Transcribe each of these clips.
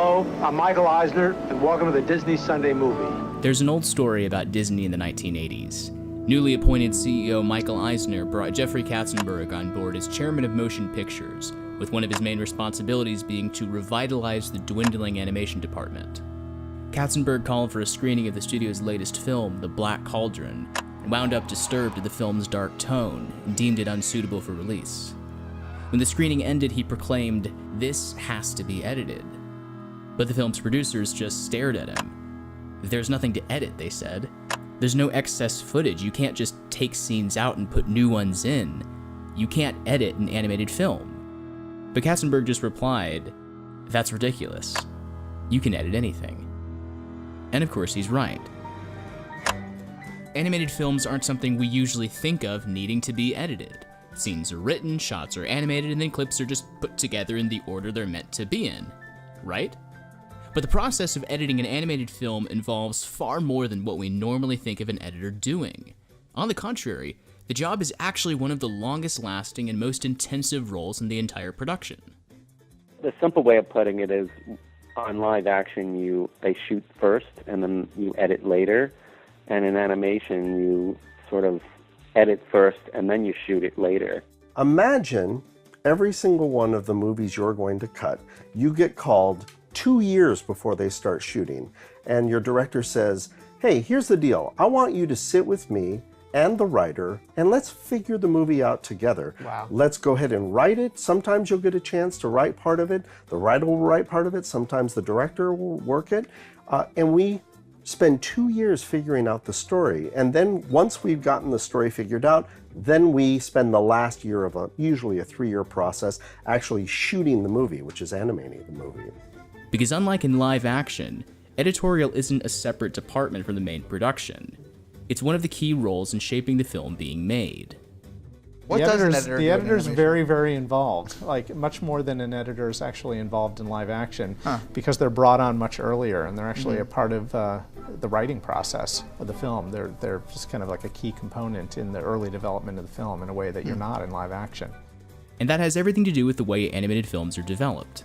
Hello, I'm Michael Eisner, and welcome to the Disney Sunday Movie. There's an old story about Disney in the 1980s. Newly appointed CEO Michael Eisner brought Jeffrey Katzenberg on board as chairman of Motion Pictures, with one of his main responsibilities being to revitalize the dwindling animation department. Katzenberg called for a screening of the studio's latest film, The Black Cauldron, and wound up disturbed at the film's dark tone and deemed it unsuitable for release. When the screening ended, he proclaimed, "This has to be edited." But the film's producers just stared at him. "There's nothing to edit," they said. "There's no excess footage. You can't just take scenes out and put new ones in. You can't edit an animated film." But Katzenberg just replied, "That's ridiculous. You can edit anything." And of course, he's right. Animated films aren't something we usually think of needing to be edited. Scenes are written, shots are animated, and then clips are just put together in the order they're meant to be in, right? But the process of editing an animated film involves far more than what we normally think of an editor doing. On the contrary, the job is actually one of the longest lasting and most intensive roles in the entire production. The simple way of putting it is, on live action, they shoot first and then you edit later, and in animation you sort of edit first and then you shoot it later. Imagine every single one of the movies you're going to cut, you get called 2 years before they start shooting, and your director says, "Hey, here's the deal. I want you to sit with me and the writer, and let's figure the movie out together. Wow. Let's go ahead and write it. Sometimes you'll get a chance to write part of it. The writer will write part of it. Sometimes the director will work it. And we spend 2 years figuring out the story. And then once we've gotten the story figured out, then we spend the last year of usually a 3-year process actually shooting the movie, which is animating the movie." Because unlike in live action, editorial isn't a separate department from the main production. It's one of the key roles in shaping the film being made. What does an editor do The in editor's animation? very, very involved, like much more than an editor is actually involved in live action, because they're brought on much earlier and they're actually a part of the writing process of the film. They're just kind of like a key component in the early development of the film in a way that you're not in live action. And that has everything to do with the way animated films are developed.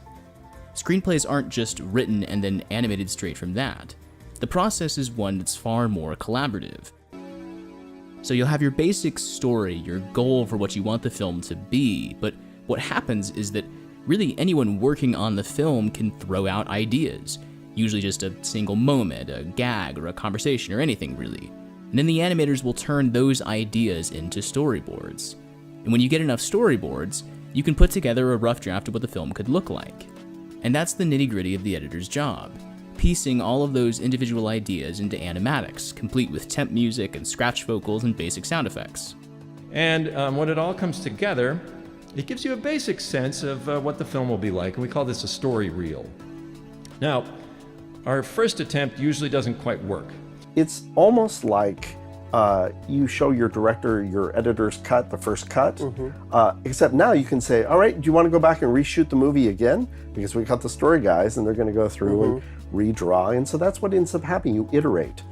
Screenplays aren't just written and then animated straight from that. The process is one that's far more collaborative. So you'll have your basic story, your goal for what you want the film to be, but what happens is that really anyone working on the film can throw out ideas, usually just a single moment, a gag, or a conversation, or anything really. And then the animators will turn those ideas into storyboards. And when you get enough storyboards, you can put together a rough draft of what the film could look like. And that's the nitty-gritty of the editor's job, piecing all of those individual ideas into animatics, complete with temp music and scratch vocals and basic sound effects. And when it all comes together, it gives you a basic sense of what the film will be like, and we call this a story reel. Now, our first attempt usually doesn't quite work. It's almost like you show your director your editor's cut, the first cut, except now you can say, all right, do you want to go back and reshoot the movie again? Because we got the story guys and they're going to go through and redraw, and so that's what ends up happening. You iterate.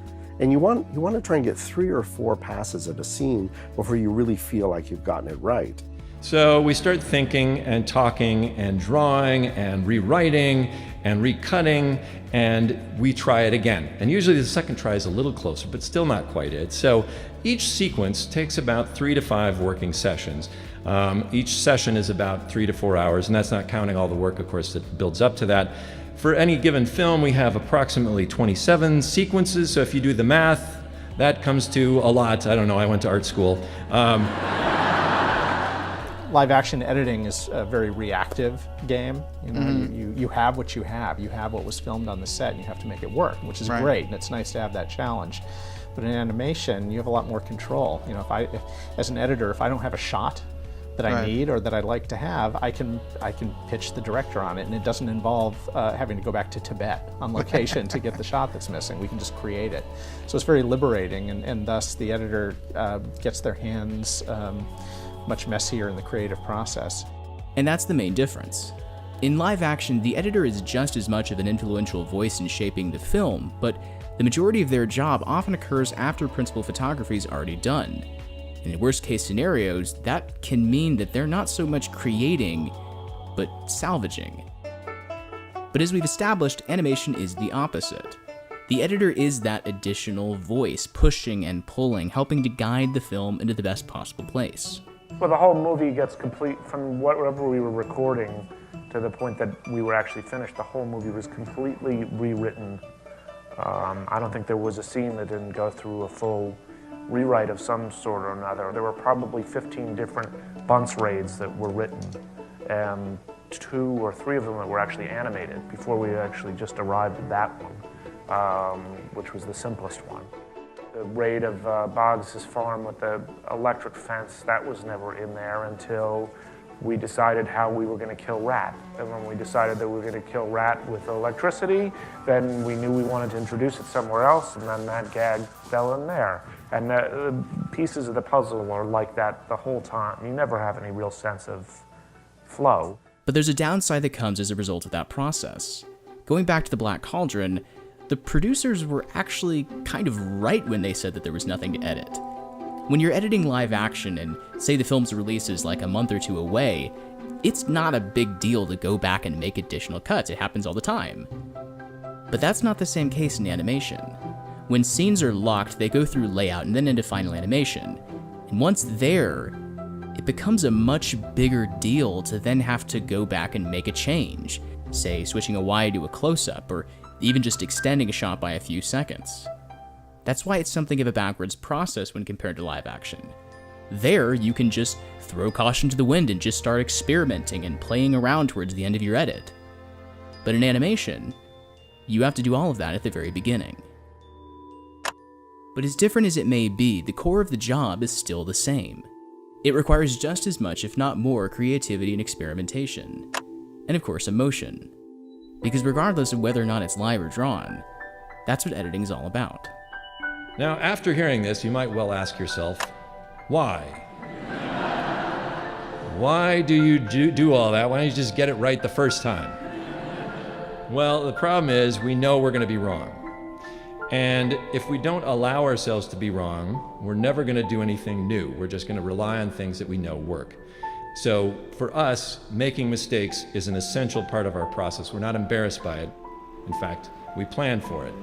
And you want to try and get 3 or 4 passes at a scene before you really feel like you've gotten it right. So we start thinking and talking and drawing and rewriting and recutting, and we try it again. And usually the second try is a little closer, but still not quite it. So each sequence takes about 3 to 5 working sessions. Each session is about 3 to 4 hours, and that's not counting all the work, of course, that builds up to that. For any given film, we have approximately 27 sequences, so if you do the math, that comes to a lot. I don't know, I went to art school. Live action editing is a very reactive game. You know, you have what you have. You have what was filmed on the set, and you have to make it work, which is great, and it's nice to have that challenge. But in animation, you have a lot more control. You know, if as an editor, if I don't have a shot that I need or that I'd like to have, I can pitch the director on it, and it doesn't involve having to go back to Tibet on location to get the shot that's missing. We can just create it. So it's very liberating, and thus the editor gets their hands much messier in the creative process. And that's the main difference. In live action, the editor is just as much of an influential voice in shaping the film, but the majority of their job often occurs after principal photography is already done. And in worst case scenarios, that can mean that they're not so much creating, but salvaging. But as we've established, animation is the opposite. The editor is that additional voice, pushing and pulling, helping to guide the film into the best possible place. Well, the whole movie gets complete from whatever we were recording to the point that we were actually finished. The whole movie was completely rewritten. I don't think there was a scene that didn't go through a full rewrite of some sort or another. There were probably 15 different Bunce raids that were written, and 2 or 3 of them that were actually animated before we actually just arrived at that one, which was the simplest one. The raid of Boggs' farm with the electric fence, that was never in there until we decided how we were going to kill Rat. And when we decided that we were going to kill Rat with electricity, then we knew we wanted to introduce it somewhere else, and then that gag fell in there. And the pieces of the puzzle are like that the whole time. You never have any real sense of flow. But there's a downside that comes as a result of that process. Going back to the Black Cauldron, the producers were actually kind of right when they said that there was nothing to edit. When you're editing live action and say the film's release is like a month or 2 away, it's not a big deal to go back and make additional cuts. It happens all the time. But that's not the same case in animation. When scenes are locked, they go through layout and then into final animation. And once there, it becomes a much bigger deal to then have to go back and make a change, say switching a wide to a close-up, or even just extending a shot by a few seconds. That's why it's something of a backwards process when compared to live action. There, you can just throw caution to the wind and just start experimenting and playing around towards the end of your edit. But in animation, you have to do all of that at the very beginning. But as different as it may be, the core of the job is still the same. It requires just as much, if not more, creativity and experimentation. And of course, emotion. Because regardless of whether or not it's live or drawn, that's what editing is all about. Now, after hearing this, you might well ask yourself, why? Why do you do all that? Why don't you just get it right the first time? Well, the problem is we know we're going to be wrong. And if we don't allow ourselves to be wrong, we're never going to do anything new. We're just going to rely on things that we know work. So for us, making mistakes is an essential part of our process. We're not embarrassed by it. In fact, we plan for it.